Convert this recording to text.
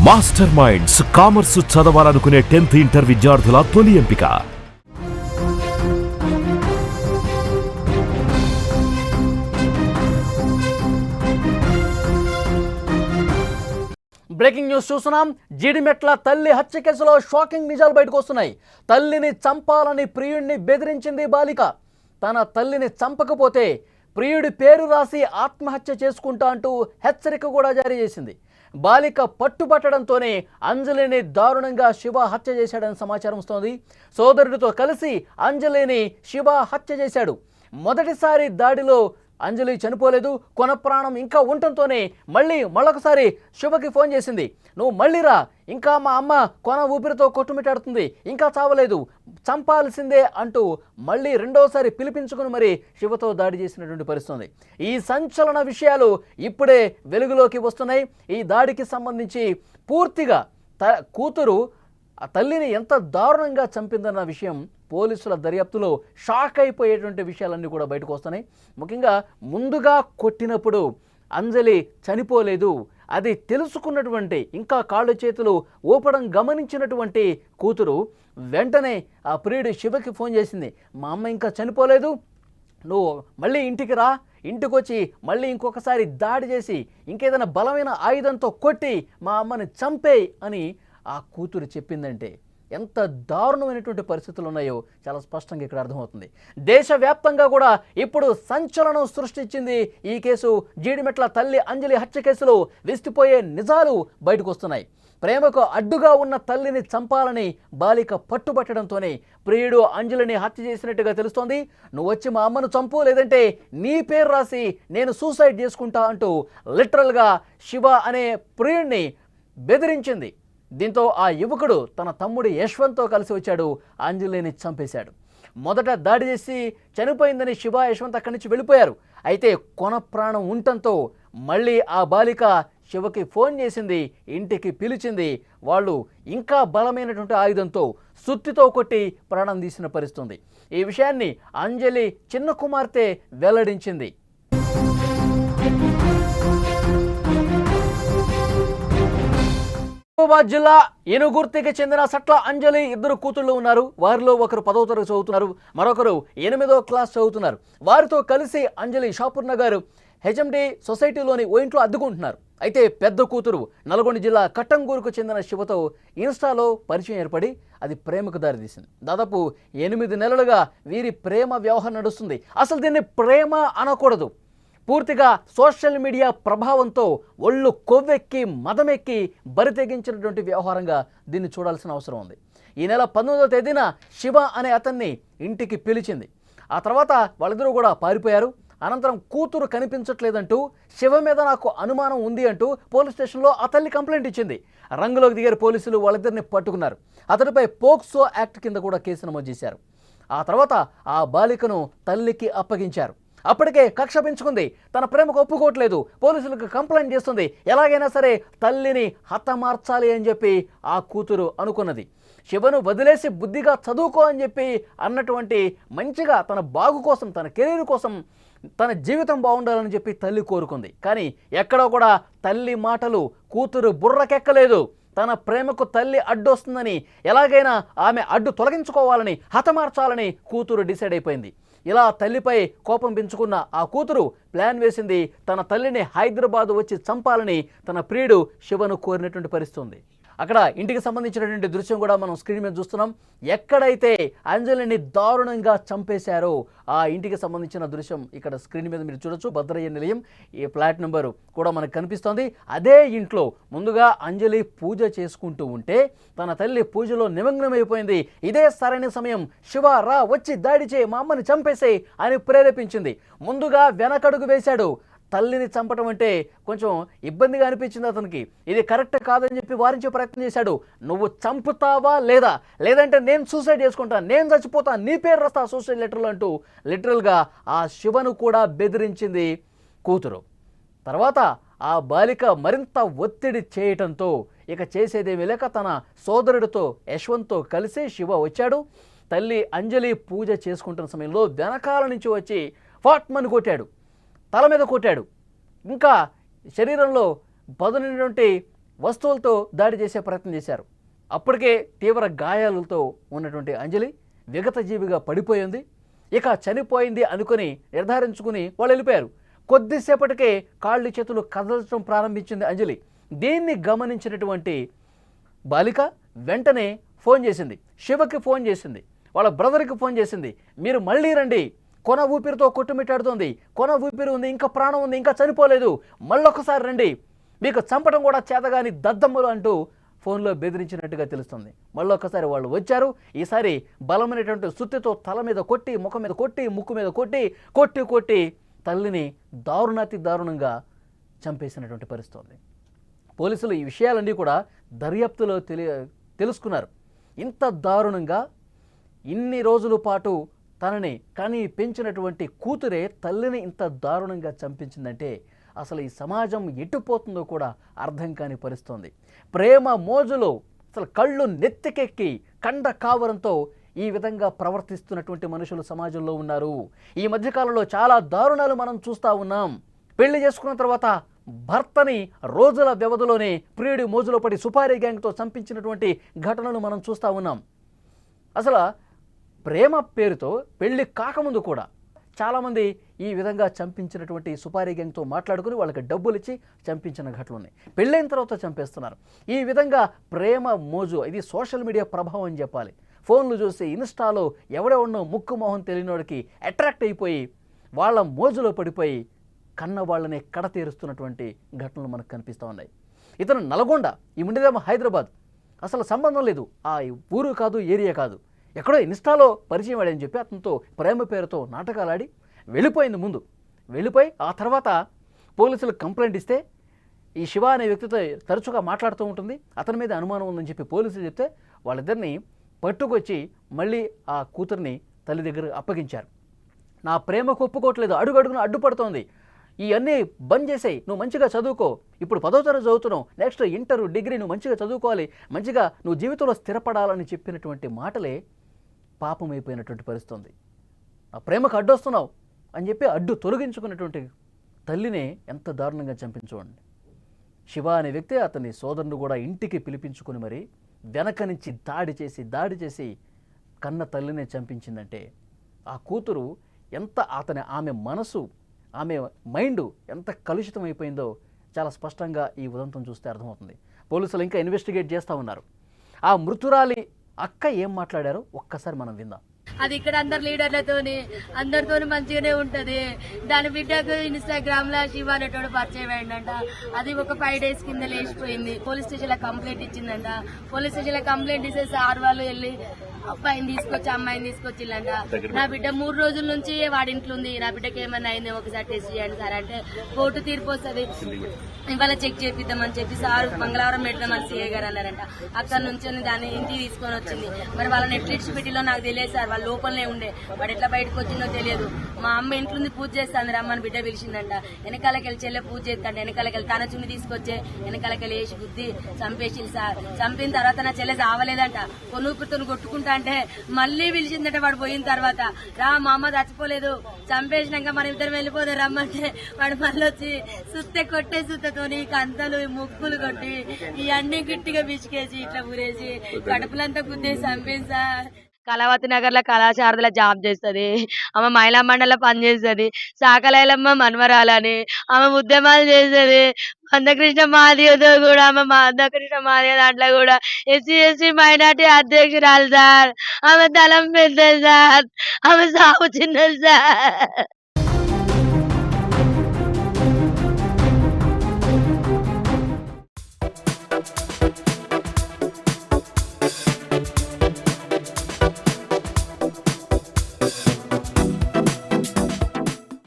Master minds commerce చదవాలనుకునే 10th inter విద్యార్థుల తొలి ఎంపిక. బ్రేకింగ్ న్యూస్ చూస్తున్నాం. జీడిమెట్ల తల్లి హత్య కేసులో షాకింగ్ నిజాలు బయటకు వస్తున్నాయి. తల్లిని చంపాలని ప్రియుడిని బెదిరించింది బాలిక. తన తల్లిని చంపకపోతే ప్రియుడి పేరు రాసి ఆత్మహత్య చేసుకుంటా అంటూ హెచ్చరిక కూడా జారీ చేసింది. బాలిక పట్టుబట్టడంతోనే అంజలిని దారుణంగా శివ హత్య చేశాడని సమాచారం వస్తోంది. సోదరుడితో కలిసి అంజలిని శివ హత్య చేశాడు. మొదటిసారి దాడిలో అంజలి చనిపోలేదు. కొన ప్రాణం ఇంకా ఉండటంతోనే మళ్ళొకసారి శివకి ఫోన్ చేసింది. నువ్వు మళ్ళీ రా, ఇంకా మా అమ్మ కొన ఊపిరితో కొట్టుమిట్టాడుతుంది, ఇంకా చావలేదు, చంపాల్సిందే అంటూ మళ్ళీ రెండోసారి పిలిపించుకుని మరి శివతో దాడి చేసినటువంటి పరిస్థితి. ఈ సంచలన విషయాలు ఇప్పుడే వెలుగులోకి వస్తున్నాయి. ఈ దాడికి సంబంధించి పూర్తిగా కూతురు ఆ తల్లిని ఎంత దారుణంగా చంపిందన్న విషయం పోలీసుల దర్యాప్తులో షాక్ అయిపోయేటువంటి విషయాలన్నీ కూడా బయటకు వస్తున్నాయి. ముఖ్యంగా ముందుగా కొట్టినప్పుడు అంజలి చనిపోలేదు, అది తెలుసుకున్నటువంటి ఇంకా కాళ్ళు చేతులు ఊపడం గమనించినటువంటి కూతురు వెంటనే ఆ ప్రియుడు శివకి ఫోన్ చేసింది. మా అమ్మ ఇంకా చనిపోలేదు, నువ్వు మళ్ళీ ఇంటికి రా, ఇంటికి వచ్చి మళ్ళీ ఇంకొకసారి దాడి చేసి ఇంకేదైనా బలమైన ఆయుధంతో కొట్టి మా అమ్మని చంపేయి అని ఆ కూతురు చెప్పిందంటే ఎంత దారుణమైనటువంటి పరిస్థితులు ఉన్నాయో చాలా స్పష్టంగా ఇక్కడ అర్థమవుతుంది. దేశవ్యాప్తంగా కూడా ఇప్పుడు సంచలనం సృష్టించింది ఈ కేసు. జీడిమెట్ల తల్లి అంజలి హత్య కేసులో విస్తుపోయే నిజాలు బయటకు వస్తున్నాయి. ప్రేమకు అడ్డుగా ఉన్న తల్లిని చంపాలని బాలిక పట్టుబట్టడంతోనే ప్రియుడు అంజలిని హత్య చేసినట్టుగా తెలుస్తోంది. నువ్వు వచ్చి మా అమ్మను చంపు, లేదంటే నీ పేరు రాసి నేను సూసైడ్ చేసుకుంటా అంటూ లిటరల్గా శివ అనే ప్రియుడిని బెదిరించింది. దీంతో ఆ యువకుడు తన తమ్ముడు యశ్వంత్తో కలిసి వచ్చాడు, అంజలిని చంపేశాడు. మొదట దాడి చేసి చనిపోయిందని శివ, యశ్వంత్ అక్కడి నుంచి వెళ్ళిపోయారు. అయితే కొన ప్రాణం ఉండటంతో మళ్ళీ ఆ బాలిక శివకి ఫోన్ చేసింది, ఇంటికి పిలిచింది. వాళ్ళు ఇంకా బలమైనటువంటి ఆయుధంతో సుత్తితో కొట్టి ప్రాణం తీసిన పరిస్థితుంది. ఈ విషయాన్ని అంజలి చిన్న కుమార్తె వెల్లడించింది. మహబూబాబాద్ జిల్లా ఏనుగుర్తికి చెందిన సట్ల అంజలి ఇద్దరు కూతుళ్ళు ఉన్నారు. వారిలో ఒకరు 10వ తరగతి చదువుతున్నారు, మరొకరు 8వ క్లాస్ చదువుతున్నారు. వారితో కలిసి అంజలి షాపూర్ నగర్ హెచ్ఎండి సొసైటీలోని ఓ ఇంట్లో అద్దుకుంటున్నారు. అయితే పెద్ద కూతురు నల్గొండ జిల్లా కట్టంగూరుకు చెందిన శివతో ఇన్స్టాలో పరిచయం ఏర్పడి అది ప్రేమకు దారితీసింది. దాదాపు 8 నెలలుగా వీరి ప్రేమ వ్యవహారం నడుస్తుంది. అసలు దీన్ని ప్రేమ అనకూడదు, పూర్తిగా సోషల్ మీడియా ప్రభావంతో ఒళ్ళు కొవ్వెక్కి మదమెక్కి బరితెగించినటువంటి వ్యవహారంగా దీన్ని చూడాల్సిన అవసరం ఉంది. ఈ నెల 19వ తేదీన శివ అనే అతన్ని ఇంటికి పిలిచింది. ఆ తర్వాత వాళ్ళిద్దరూ కూడా పారిపోయారు. అనంతరం కూతురు కనిపించట్లేదంటూ శివ మీద నాకు అనుమానం ఉంది అంటూ పోలీస్ స్టేషన్లో ఆ తల్లి కంప్లైంట్ ఇచ్చింది. రంగులోకి దిగారు పోలీసులు, వాళ్ళిద్దరిని పట్టుకున్నారు. అతడిపై పోక్సో యాక్ట్ కింద కూడా కేసు నమోదు చేశారు. ఆ తర్వాత ఆ బాలికను తల్లికి అప్పగించారు. అప్పటికే కక్ష పెంచుకుంది, తన ప్రేమకు ఒప్పుకోవట్లేదు, పోలీసులకు కంప్లైంట్ చేస్తుంది. ఎలాగైనా సరే తల్లిని హతమార్చాలి అని చెప్పి ఆ కూతురు అనుకున్నది. శివను వదిలేసి బుద్ధిగా చదువుకో అని చెప్పి అన్నటువంటి మంచిగా తన బాగు కోసం, తన కెరీర్ కోసం, తన జీవితం బాగుండాలని చెప్పి తల్లి కోరుకుంది. కానీ ఎక్కడో కూడా తల్లి మాటలు కూతురు బుర్రకెక్కలేదు. తన ప్రేమకు తల్లి అడ్డొస్తుందని, ఎలాగైనా ఆమె అడ్డు తొలగించుకోవాలని, హతమార్చాలని కూతురు డిసైడ్ అయిపోయింది. ఇలా తల్లిపై కోపం పెంచుకున్న ఆ కూతురు ప్లాన్ వేసింది. తన తల్లిని హైదరాబాద్ వచ్చి చంపాలని తన ప్రియుడు శివను కోరినటువంటి పరిస్థితి. అక్కడ ఇంటికి సంబంధించినటువంటి దృశ్యం కూడా మనం స్క్రీన్ మీద చూస్తున్నాం. ఎక్కడైతే అంజలిని దారుణంగా చంపేశారో ఆ ఇంటికి సంబంధించిన దృశ్యం ఇక్కడ స్క్రీన్ మీద మీరు చూడొచ్చు. భద్రయ్య నిలయం ఈ ఫ్లాట్ నెంబరు కూడా మనకు కనిపిస్తోంది. అదే ఇంట్లో ముందుగా అంజలి పూజ చేసుకుంటూ ఉంటే తన తల్లి పూజలో నిమగ్నమైపోయింది. ఇదే సరైన సమయం, శివ రా, వచ్చి దాడి చేయి, మా అమ్మని చంపేసేయి అని ప్రేరేపించింది. ముందుగా వెనకడుగు వేశాడు. తల్లిని చంపడం అంటే కొంచెం ఇబ్బందిగా అనిపించింది అతనికి. ఇది కరెక్ట్ కాదని చెప్పి వారించే ప్రయత్నం చేశాడు. నువ్వు చంపుతావా లేదా, లేదంటే నేను సూసైడ్ చేసుకుంటాను, నేను చచ్చిపోతా, నీ పేరు రాస్తా సూసైడ్ లెటర్లు అంటూ లిటరల్గా ఆ శివను కూడా బెదిరించింది కూతురు. తర్వాత ఆ బాలిక మరింత ఒత్తిడి చేయటంతో ఇక చేసేదేమీ లేక తన సోదరుడితో యశ్వంత్తో కలిసి శివ వచ్చాడు. తల్లి అంజలి పూజ చేసుకుంటున్న సమయంలో వెనకాల నుంచి వచ్చి ఫాట్మని కొట్టాడు, తల మీద కొట్టాడు. ఇంకా శరీరంలో పదునైనటువంటి వస్తువులతో దాడి చేసే ప్రయత్నం చేశారు. అప్పటికే తీవ్ర గాయాలతో ఉన్నటువంటి అంజలి విగతజీవిగా పడిపోయింది. ఇక చనిపోయింది అనుకుని నిర్ధారించుకుని వాళ్ళు వెళ్ళిపోయారు. కొద్దిసేపటికే కాళ్ళు చేతులు కదలచడం ప్రారంభించింది అంజలి. దీన్ని గమనించినటువంటి బాలిక వెంటనే ఫోన్ చేసింది, శివకి ఫోన్ చేసింది, వాళ్ళ బ్రదర్కి ఫోన్ చేసింది. మీరు మళ్ళీ రండి, కొన ఊపిరితో కొట్టుమిట్టాడుతోంది, కొన ఊపిరి ఉంది, ఇంకా ప్రాణం ఉంది, ఇంకా చనిపోలేదు, మళ్ళొకసారి రండి, మీకు చంపడం కూడా చేతగాని దద్దమ్మలు అంటూ ఫోన్లో బెదిరించినట్టుగా తెలుస్తుంది. మళ్ళొక్కసారి వాళ్ళు వచ్చారు. ఈసారి బలమైనటువంటి సుత్తితో తల మీద కొట్టి, ముఖం మీద కొట్టి, ముక్కు మీద కొట్టి తల్లిని దారుణాతి దారుణంగా చంపేసినటువంటి పరిస్థితి ఉంది. పోలీసులు ఈ విషయాలన్నీ కూడా దర్యాప్తులో తెలుసుకున్నారు. ఇంత దారుణంగా ఇన్ని రోజుల పాటు తనని కానీ పెంచినటువంటి కూతురే తల్లిని ఇంత దారుణంగా చంపించిందంటే అసలు ఈ సమాజం ఎటుపోతుందో కూడా అర్థం కాని పరిస్థితుంది. ప్రేమ మోజులో అసలు కళ్ళు నెత్తికెక్కి కండ కావరంతో ఈ విధంగా ప్రవర్తిస్తున్నటువంటి మనుషులు సమాజంలో ఉన్నారు. ఈ మధ్యకాలంలో చాలా దారుణాలు మనం చూస్తూ ఉన్నాం. పెళ్లి చేసుకున్న తర్వాత భర్తని రోజుల వ్యవధిలోనే ప్రియుడి మోజులో పడి సుపారీ గ్యాంగ్తో చంపించినటువంటి ఘటనలు మనం చూస్తూ ఉన్నాం. అసలు ప్రేమ పేరుతో పెళ్లి కాకముందు కూడా చాలామంది ఈ విధంగా చంపించినటువంటి సుపారీ గ్యాంగ్తో మాట్లాడుకుని వాళ్ళకి డబ్బులు ఇచ్చి చంపించిన ఘటనలు ఉన్నాయి. పెళ్ళైన తర్వాత చంపేస్తున్నారు. ఈ విధంగా ప్రేమ మోజు, ఇది సోషల్ మీడియా ప్రభావం అని చెప్పాలి. ఫోన్లు చూసి ఇన్స్టాలో ఎవడెవడో ముక్కు మొహం తెలియనోడికి అట్రాక్ట్ అయిపోయి వాళ్ళ మోజులో పడిపోయి కన్న వాళ్ళని కడతీరుస్తున్నటువంటి ఘటనలు మనకు కనిపిస్తూ ఉన్నాయి. ఇతను నల్గొండ, ఈ ఉండేదేమో హైదరాబాద్, అసలు సంబంధం లేదు, ఆ ఊరు కాదు, ఏరియా కాదు, ఎక్కడో ఇన్స్టాలో పరిచయం వాడని చెప్పి అతనితో ప్రేమ పేరుతో నాటకాలు ఆడి వెళ్ళిపోయింది. ముందు వెళ్ళిపోయి ఆ తర్వాత పోలీసులకు కంప్లైంట్ ఇస్తే ఈ శివ అనే వ్యక్తితో తరచుగా మాట్లాడుతూ ఉంటుంది, అతని మీద అనుమానం ఉందని చెప్పి పోలీసులు చెప్తే వాళ్ళిద్దరిని పట్టుకొచ్చి మళ్ళీ ఆ కూతుర్ని తల్లి దగ్గర అప్పగించారు. నా ప్రేమకు ఒప్పుకోవట్లేదు, అడుగడుగున అడ్డుపడుతోంది, ఇవన్నీ బంద్ చేసేయి, నువ్వు మంచిగా చదువుకో, ఇప్పుడు 10వ తరగతి చదువుతున్నావు, నెక్స్ట్ ఇంటర్ డిగ్రీ నువ్వు మంచిగా చదువుకోవాలి, మంచిగా నువ్వు జీవితంలో స్థిరపడాలని చెప్పినటువంటి మాటలే పాపమైపోయినటువంటి పరిస్థితి ఉంది. ఆ ప్రేమకు అడ్డొస్తున్నావు అని చెప్పి అడ్డు తొలగించుకున్నటువంటి తల్లినే ఎంత దారుణంగా చంపించుకోండి. శివ అనే వ్యక్తి అతని సోదరుని కూడా ఇంటికి పిలిపించుకుని మరి వెనక నుంచి దాడి చేసి కన్న తల్లినే చంపించిందంటే ఆ కూతురు ఎంత ఆమె మనసు, ఆమె మైండ్ ఎంత కలుషితం అయిపోయిందో చాలా స్పష్టంగా ఈ ఉదంతం చూస్తే అర్థమవుతుంది. పోలీసులు ఇంకా ఇన్వెస్టిగేట్ చేస్తూ ఉన్నారు. ఆ మృతురాలి అక్క ఏం మాట్లాడారో ఒక్కసారి మనం విందాం. అది ఇక్కడ అందరు లీడర్లతోని అందరితోని మంచిగానే ఉంటది. దాని బిడ్డకు ఇన్స్టాగ్రామ్ లో శివ అనేటోడు పరిచయం అయిందంట. అది ఒక 5 days కింద లేచిపోయింది. పోలీస్ స్టేషన్ లో కంప్లైంట్ ఇచ్చిందంట. పోలీస్ స్టేషన్ లో కంప్లైంట్ ఇస్తే సార్ వాళ్ళు వెళ్ళి అబ్బాయిని తీసుకొచ్చి అమ్మాయిని తీసుకొచ్చిల్లంట. నా బిడ్డ 3 రోజుల నుంచి వాడింట్లో ఉంది, నా బిడ్డకి ఏమన్నా అయింది ఒకసారి టెస్ట్ చేయండి సార్ అంటే కోర్టు తీర్పు వస్తుంది, ఇవాళ చెక్ చేపిద్దామని చెప్పి సార్ మంగళవారం పెడదామని సిఐ గారు అన్నారంట. అక్కడ నుంచి దాన్ని ఇంటికి తీసుకొని వచ్చింది. మరి వాళ్ళ నెట్ఫ్లిక్స్ పెట్టిలో నాకు తెలియదు సార్, వాళ్ళ లోపలనే ఉండే, వాడు ఎట్లా బయటకు వచ్చిందో తెలియదు. మా అమ్మ ఇంట్లో పూజ చేస్తాను రమ్మని బిడ్డ పిలిచిందంట. వెనకాలకి వెళ్ళి చెల్లె పూజ చేస్తాంట, వెనకాలకి వెళ్ళి తన చున్ని తీసుకొచ్చే వెనకాలకి వెళ్ళి వేసి బుద్ధి చంపేసి సార్. చంపిన తర్వాత నా చెల్లె చావలేదంట, కొనుక్కుతో కొట్టుకుంటా అంటే మళ్ళీ పిలిచిందట. వాడు పోయిన తర్వాత రా మా అమ్మ చచ్చిపోలేదు, చంపేసినాక మన ఇద్దరు వెళ్ళిపోతే రమ్మంటే వాడు మళ్ళీ వచ్చి సుత్తె కొట్టే సుత్తతోని కంతలు ముక్కులు కొట్టి ఇవన్నీ గట్టిగా బిచికేసి ఇట్లా ఊరేసి కడుపులంతా గుద్దేసి చంపేసి సార్. కళావతి నగర్ లో కళాశారదలో జాబ్ చేస్తుంది. ఆమె మహిళా మండలిలో పనిచేస్తుంది. సాకలైలమ్మ మన్మరాలని ఆమె ఉద్యమాలు చేస్తుంది. మందకృష్ణ మాదిగతో కూడా ఆమె మందకృష్ణ మాదిగ దాంట్లో కూడా SC/ST మైనార్టీ అధ్యక్షురాలు సార్. ఆమె దళం పెద్దది సార్, ఆమె సాగు చిన్నది సార్.